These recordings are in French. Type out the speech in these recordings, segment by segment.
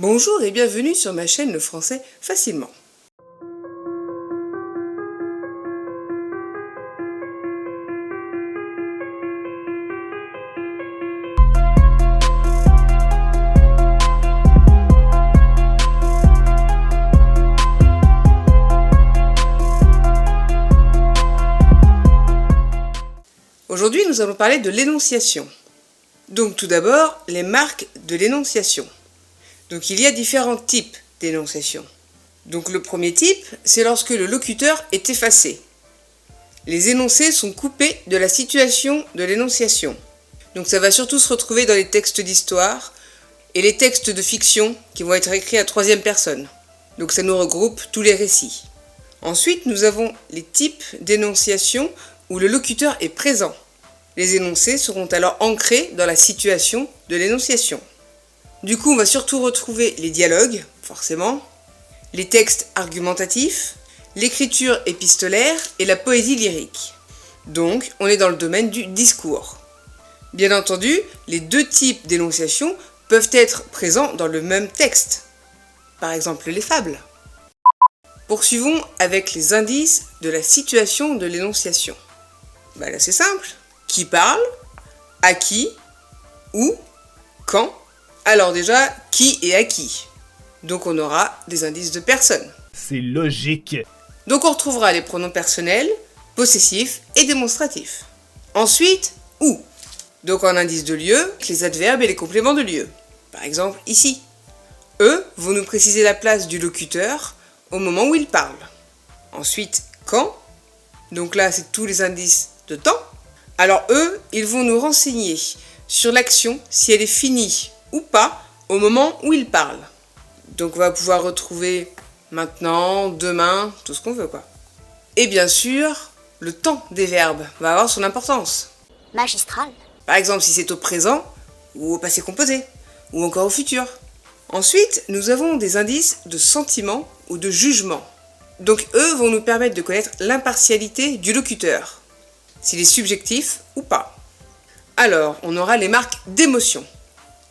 Bonjour et bienvenue sur ma chaîne Le Français Facilement. Aujourd'hui, nous allons parler de l'énonciation. Donc tout d'abord, les marques de l'énonciation. Donc il y a différents types d'énonciation. Donc le premier type, c'est lorsque le locuteur est effacé. Les énoncés sont coupés de la situation de l'énonciation. Donc ça va surtout se retrouver dans les textes d'histoire et les textes de fiction qui vont être écrits à troisième personne. Donc ça nous regroupe tous les récits. Ensuite, nous avons les types d'énonciation où le locuteur est présent. Les énoncés seront alors ancrés dans la situation de l'énonciation. Du coup, on va surtout retrouver les dialogues, forcément, les textes argumentatifs, l'écriture épistolaire et la poésie lyrique. Donc, on est dans le domaine du discours. Bien entendu, les deux types d'énonciation peuvent être présents dans le même texte. Par exemple, les fables. Poursuivons avec les indices de la situation de l'énonciation. Là, c'est simple. Qui parle? À qui? Où? Quand? Alors déjà, qui et à qui? Donc on aura des indices de personnes. C'est logique. Donc on retrouvera les pronoms personnels, possessifs et démonstratifs. Ensuite, où? Donc en indice de lieu, les adverbes et les compléments de lieu. Par exemple, ici. Eux vont nous préciser la place du locuteur au moment où il parle. Ensuite, quand? Donc là, c'est tous les indices de temps. Alors eux, ils vont nous renseigner sur l'action si elle est finie ou pas au moment où il parle. Donc on va pouvoir retrouver maintenant, demain, tout ce qu'on veut quoi. Et bien sûr, le temps des verbes va avoir son importance. Magistral. Par exemple si c'est au présent ou au passé composé ou encore au futur. Ensuite, nous avons des indices de sentiment ou de jugement. Donc eux vont nous permettre de connaître l'impartialité du locuteur, s'il est subjectif ou pas. Alors, on aura les marques d'émotion.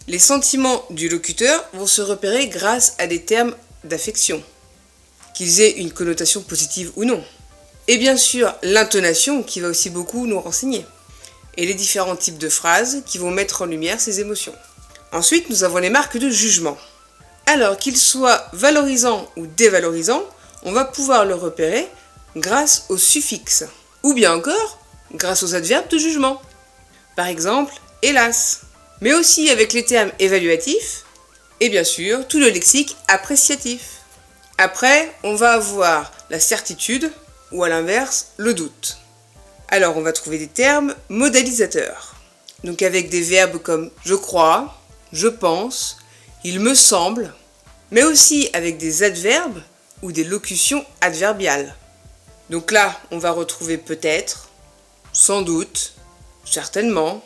Les sentiments du locuteur vont se repérer grâce à des termes d'affection, qu'ils aient une connotation positive ou non. Et bien sûr, l'intonation qui va aussi beaucoup nous renseigner. Et les différents types de phrases qui vont mettre en lumière ces émotions. Ensuite, nous avons les marques de jugement. Alors qu'ils soient valorisants ou dévalorisants, on va pouvoir le repérer grâce aux suffixes. Ou bien encore, grâce aux adverbes de jugement. Par exemple, hélas. Mais aussi avec les termes évaluatifs et bien sûr tout le lexique appréciatif. Après, on va avoir la certitude ou à l'inverse le doute. Alors on va trouver des termes modalisateurs. Donc avec des verbes comme je crois, je pense, il me semble, mais aussi avec des adverbes ou des locutions adverbiales. Donc là, on va retrouver peut-être, sans doute, certainement,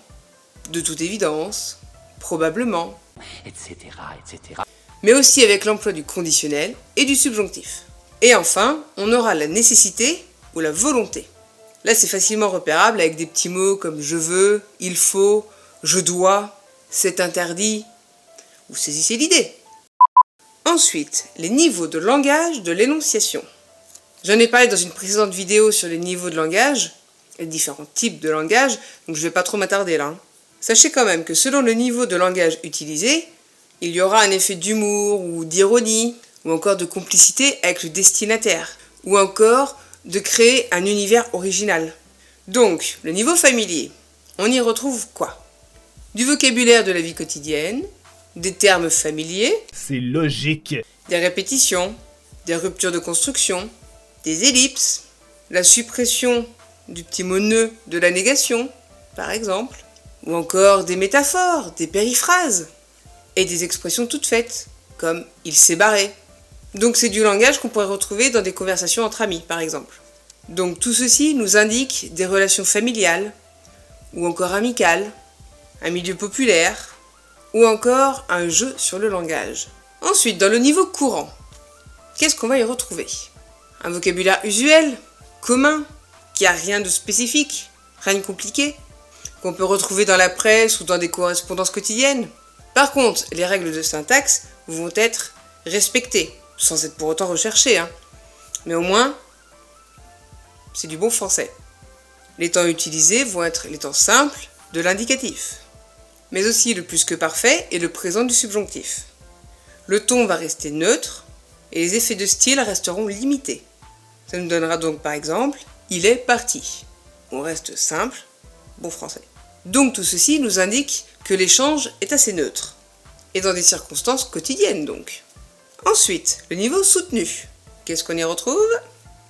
de toute évidence, probablement, etc., etc. Mais aussi avec l'emploi du conditionnel et du subjonctif. Et enfin, on aura la nécessité ou la volonté. Là, c'est facilement repérable avec des petits mots comme je veux, il faut, je dois, c'est interdit. Vous saisissez l'idée. Ensuite, les niveaux de langage de l'énonciation. J'en ai parlé dans une précédente vidéo sur les niveaux de langage, les différents types de langage, donc je ne vais pas trop m'attarder là. Sachez quand même que selon le niveau de langage utilisé, il y aura un effet d'humour ou d'ironie, ou encore de complicité avec le destinataire, ou encore de créer un univers original. Donc, le niveau familier, on y retrouve quoi? Du vocabulaire de la vie quotidienne, des termes familiers, C'est logique. des répétitions, des ruptures de construction, des ellipses, la suppression du petit mot ne de la négation, par exemple, ou encore des métaphores, des périphrases, et des expressions toutes faites, comme « il s'est barré ». Donc c'est du langage qu'on pourrait retrouver dans des conversations entre amis, par exemple. Donc tout ceci nous indique des relations familiales, ou encore amicales, un milieu populaire, ou encore un jeu sur le langage. Ensuite, dans le niveau courant, qu'est-ce qu'on va y retrouver? Un vocabulaire usuel, commun, qui a rien de spécifique, rien de compliqué, qu'on peut retrouver dans la presse ou dans des correspondances quotidiennes. Par contre, les règles de syntaxe vont être respectées, sans être pour autant recherchées, hein. Mais au moins, c'est du bon français. Les temps utilisés vont être les temps simples de l'indicatif, mais aussi le plus que parfait et le présent du subjonctif. Le ton va rester neutre et les effets de style resteront limités. Ça nous donnera donc par exemple « il est parti ». On reste simple, bon français. Donc tout ceci nous indique que l'échange est assez neutre, et dans des circonstances quotidiennes donc. Ensuite, le niveau soutenu. Qu'est-ce qu'on y retrouve?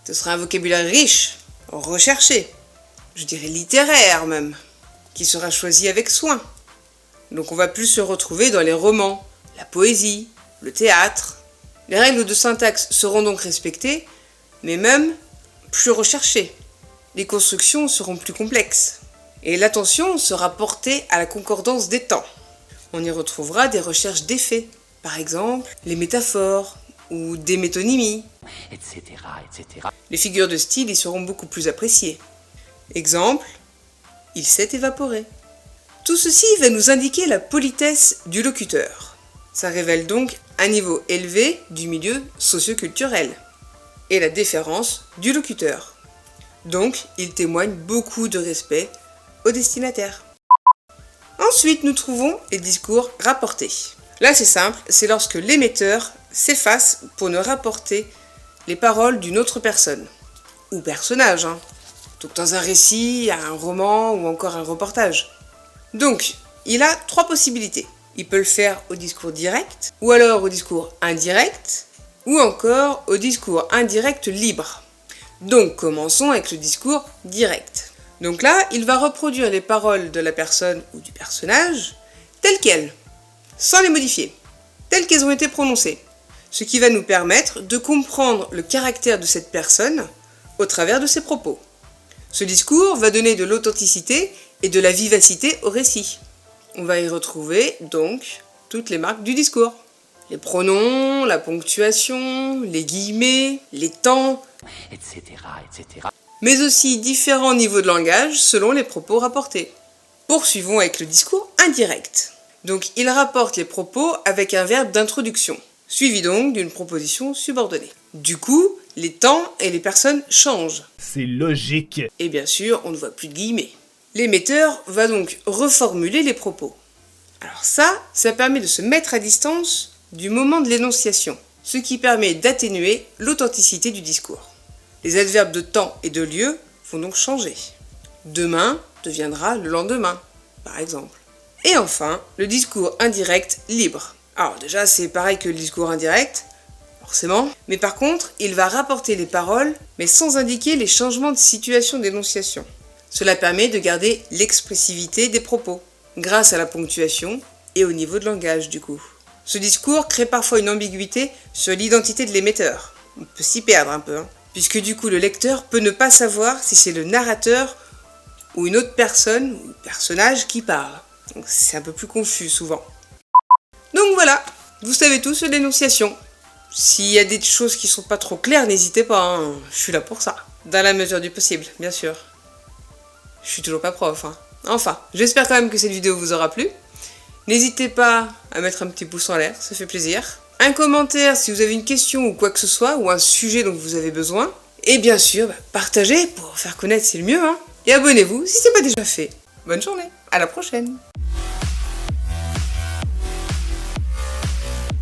Ce sera un vocabulaire riche, recherché, je dirais littéraire même, qui sera choisi avec soin. Donc on va plus se retrouver dans les romans, la poésie, le théâtre. Les règles de syntaxe seront donc respectées, mais même plus recherchées. Les constructions seront plus complexes. Et l'attention sera portée à la concordance des temps. On y retrouvera des recherches d'effets, par exemple les métaphores ou des métonymies, etc., etc. Les figures de style y seront beaucoup plus appréciées. Exemple, il s'est évaporé. Tout ceci va nous indiquer la politesse du locuteur. Ça révèle donc un niveau élevé du milieu socio-culturel et la déférence du locuteur. Donc, il témoigne beaucoup de respect au destinataire. Ensuite, nous trouvons les discours rapportés. Là, c'est simple, c'est lorsque l'émetteur s'efface pour ne rapporter les paroles d'une autre personne, ou personnage, hein. Donc dans un récit, un roman ou encore un reportage. Donc, il a 3 possibilités. Il peut le faire au discours direct, ou alors au discours indirect, ou encore au discours indirect libre. Donc, commençons avec le discours direct. Donc là, il va reproduire les paroles de la personne ou du personnage telles quelles, sans les modifier, telles qu'elles ont été prononcées. Ce qui va nous permettre de comprendre le caractère de cette personne au travers de ses propos. Ce discours va donner de l'authenticité et de la vivacité au récit. On va y retrouver donc toutes les marques du discours. Les pronoms, la ponctuation, les guillemets, les temps, etc., etc. mais aussi différents niveaux de langage selon les propos rapportés. Poursuivons avec le discours indirect. Donc il rapporte les propos avec un verbe d'introduction, suivi donc d'une proposition subordonnée. Du coup, les temps et les personnes changent. C'est logique. Et bien sûr, on ne voit plus de guillemets. L'émetteur va donc reformuler les propos. Alors ça permet de se mettre à distance du moment de l'énonciation, ce qui permet d'atténuer l'authenticité du discours. Les adverbes de temps et de lieu vont donc changer. Demain deviendra le lendemain, par exemple. Et enfin, le discours indirect libre. Alors déjà, c'est pareil que le discours indirect, forcément, mais par contre, il va rapporter les paroles, mais sans indiquer les changements de situation d'énonciation. Cela permet de garder l'expressivité des propos, grâce à la ponctuation et au niveau de langage du coup. Ce discours crée parfois une ambiguïté sur l'identité de l'émetteur. On peut s'y perdre un peu, hein, puisque du coup le lecteur peut ne pas savoir si c'est le narrateur ou une autre personne ou personnage qui parle. Donc c'est un peu plus confus souvent. Donc voilà, vous savez tout sur l'énonciation. S'il y a des choses qui sont pas trop claires, n'hésitez pas, hein, je suis là pour ça. Dans la mesure du possible, bien sûr. Je suis toujours pas prof, hein. Enfin, j'espère quand même que cette vidéo vous aura plu. N'hésitez pas à mettre un petit pouce en l'air, ça fait plaisir. Un commentaire si vous avez une question ou quoi que ce soit, ou un sujet dont vous avez besoin. Et bien sûr, partagez pour faire connaître, c'est le mieux, hein. Et abonnez-vous si ce n'est pas déjà fait. Bonne journée, à la prochaine.